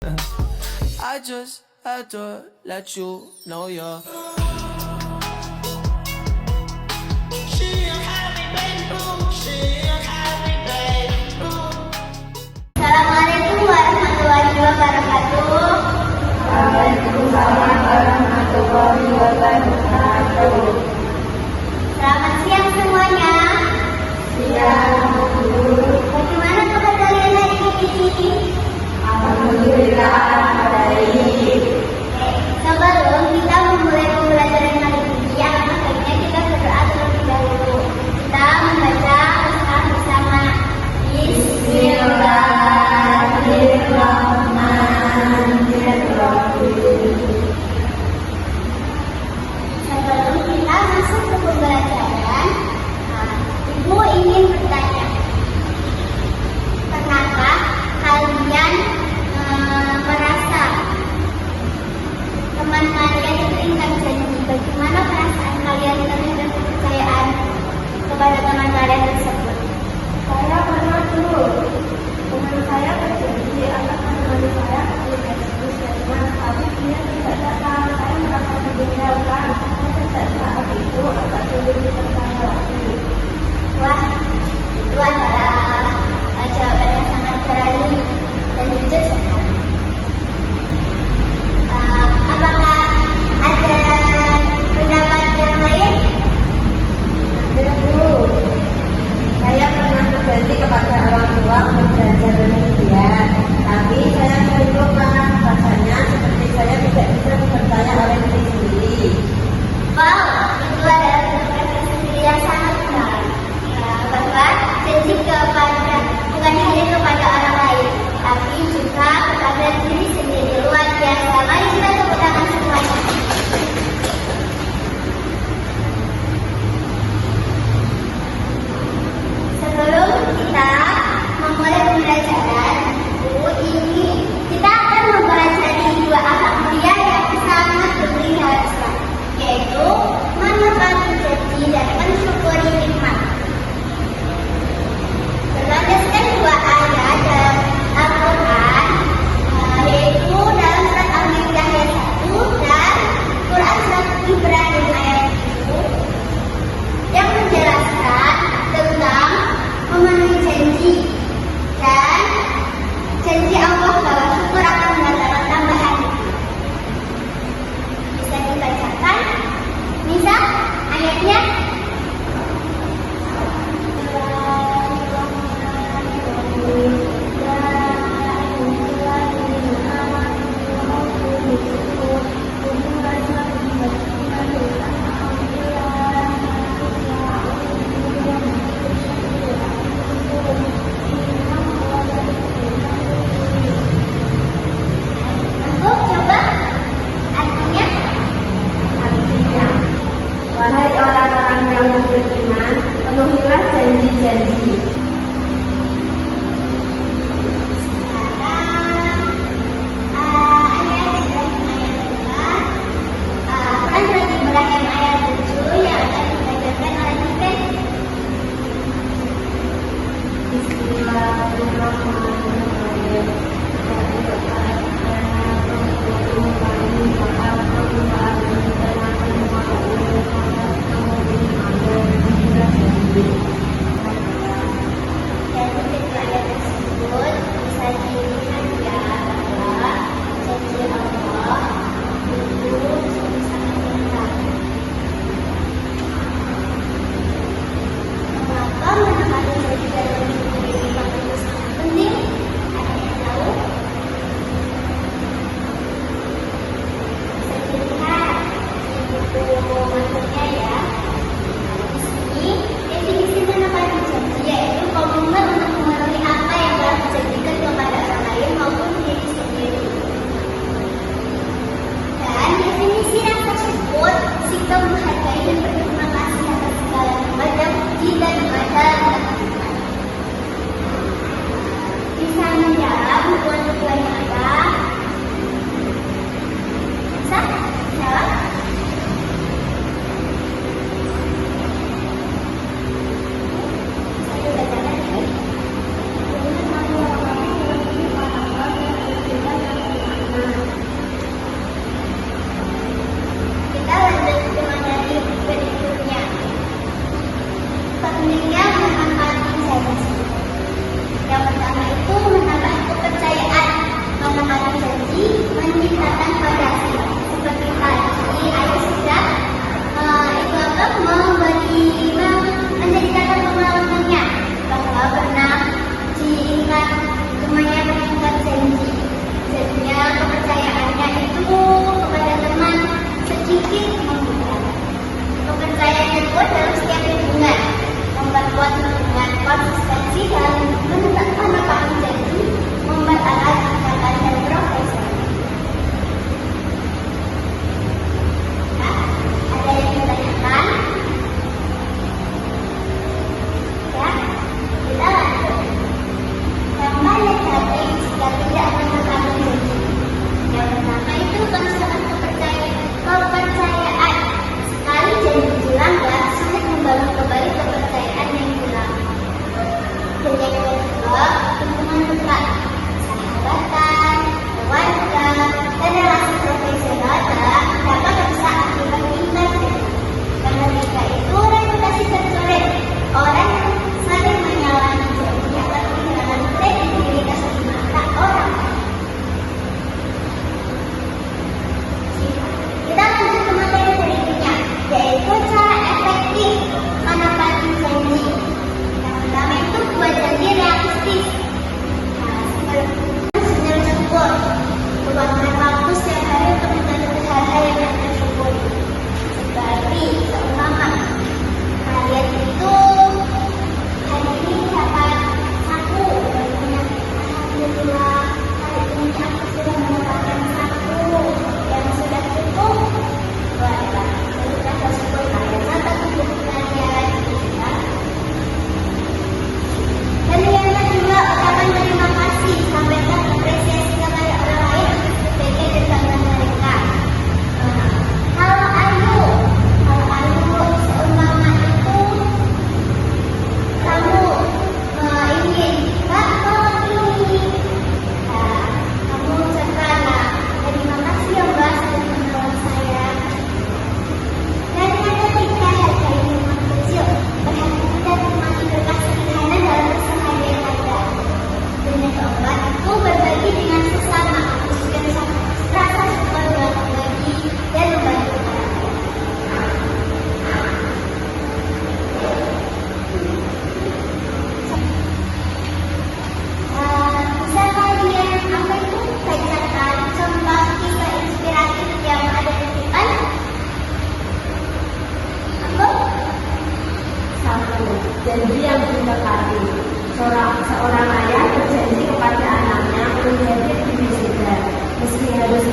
I just had to let you know you're. Assalamualaikum warahmatullahi wabarakatuh. Waalaikumsalam warahmatullahi wabarakatuh. Selamat siang semuanya. Siang, Bu. Bagaimana kabar kalian hari ini? Alhamdulillah baik. Sebelum kita memulai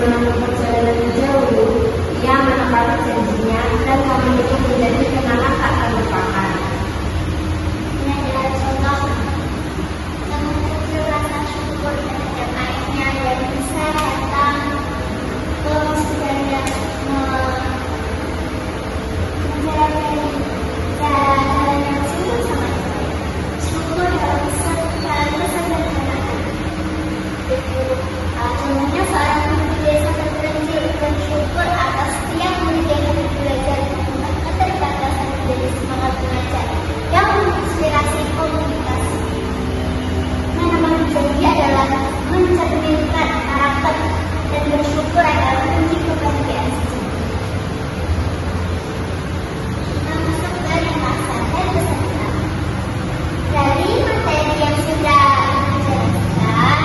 menempuh perjalanan jauh, ia menepati janjinya dan momen itu menjadi kenangan tak terlupakan. Ini adalah contoh yang muncul rasa syukur terhadap ayahnya yang bisa datang ke masjid dan menjalani jalan yang sungguh sama syukur dalam kesederhanaan. Contohnya seorang guru desa terpencil bersyukur atas setiap murid yang dapat belajar dengan keterbatasan menjadi semangat belajar yang menginspirasi komunitas. Menanam janji adalah mencerminkan karakter dan bersyukur adalah kunci kebahagiaan. Kita masuk ke ringkasan dan pesan dari materi yang sudah dijelaskan,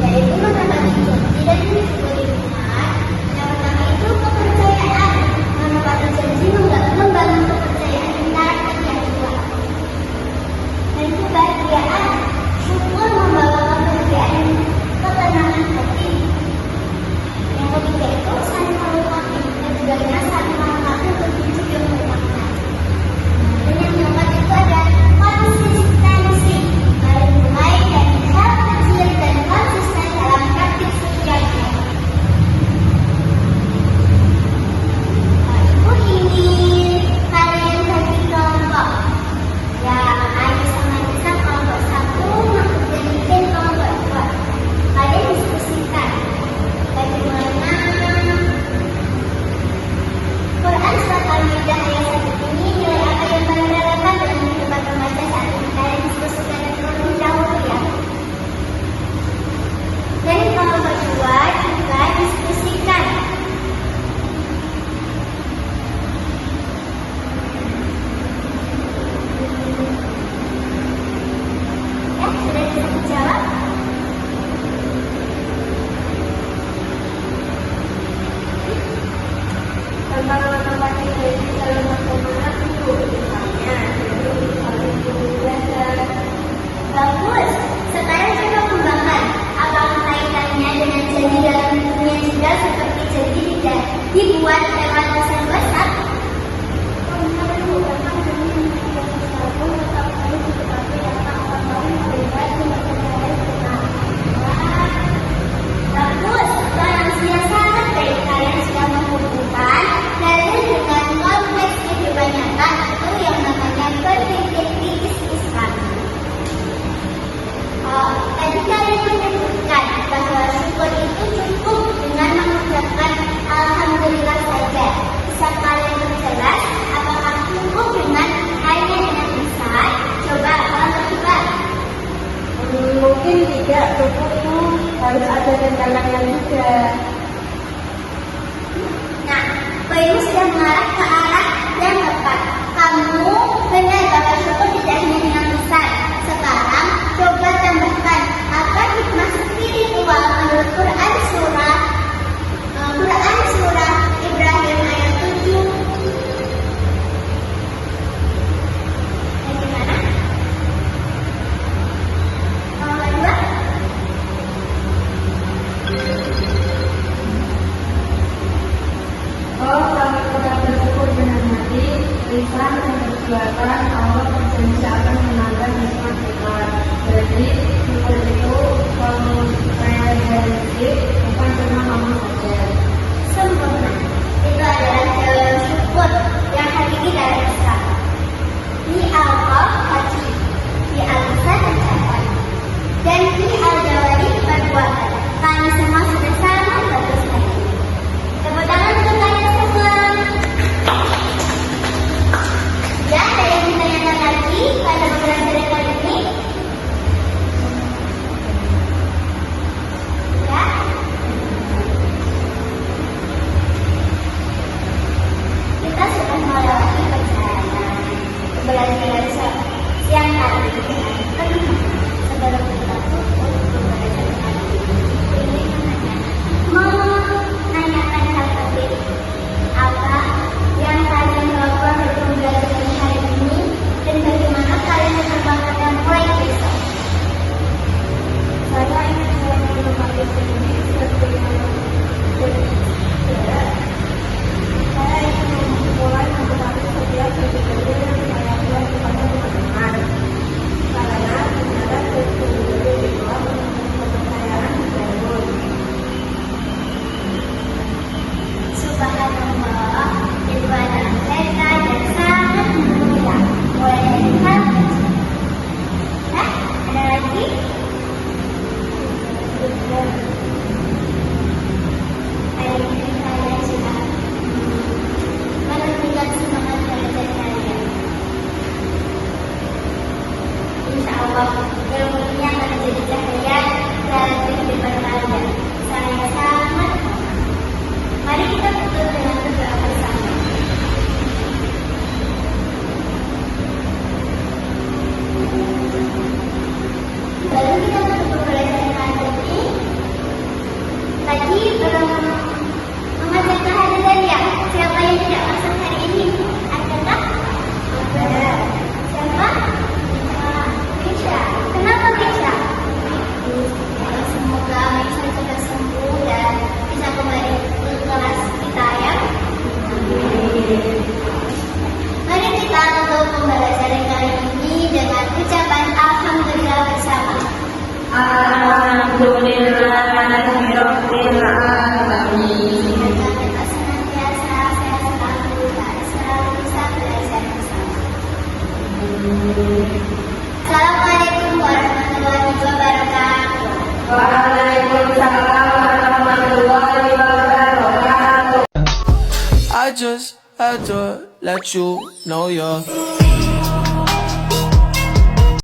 yaitu menepati janji dan bersyukur. Yang pertama itu kepercayaan. Menepati janji membangun kepercayaan antara kedua belah. Dan kebahagiaan, syukur membawa kebahagiaan, ketenangan hati. Yang ketiga itu saling melengkapi, keduanya saling melengkapi untuk hidup yang bermakna. Dan yang keempat itu ada konsistensi, mulai dari hal kecil dan konsisten dalam praktik sosialnya. Ibu ingin kalian bagi kelompok. Ya, Ayah sama Nisa kelompok 1, Mahfud dan Ijen kelompok 2. Kalian diskusikan bagaimana Quran surat Al-Maidah ayat 1 ini, nilai apa yang paling relevan dalam kehidupan remaja saat ini. Kalian diskusikan terlebih dahulu ya. Dan kelompok 2 juga diskusikan ya, sudah bisa dijawab. Tentang menepati janji dalam bagaimana itu misalnya, jadi saling belajar. Bagus. Sekarang coba kembangkan. Apakah kaitannya dengan janji dalam dunia juga seperti janji tidak dibuat lewat pesan WhatsApp? Bagus. Manusia sangat baik. Kalian sudah menghubungkan dalil dengan konteks kehidupan nyata, itu yang namanya berpikir kritis Islam. Tadi kalian menyebutkan bahwa syukur itu cukup dengan mengucapkan alhamdulillah saja. Bisa kalian perjelas apakah cukup dengan hanya dengan lisan? Coba kalau berdua. Mungkin tidak cukup, harus ada tindakannya juga. Nah, poinmu sudah mengarah ke arah yang tepat. Kamu benar bahwa syukur tidak hanya dengan lisan. Sekarang coba tambahkan apa hikmah spiritual menurut Quran surah Ibrahim ayat 7. Bagaimana? Nomor 2. Oh, kami telah bersyukur dengan hati, lisan, dan perbuatan just had to let you know you're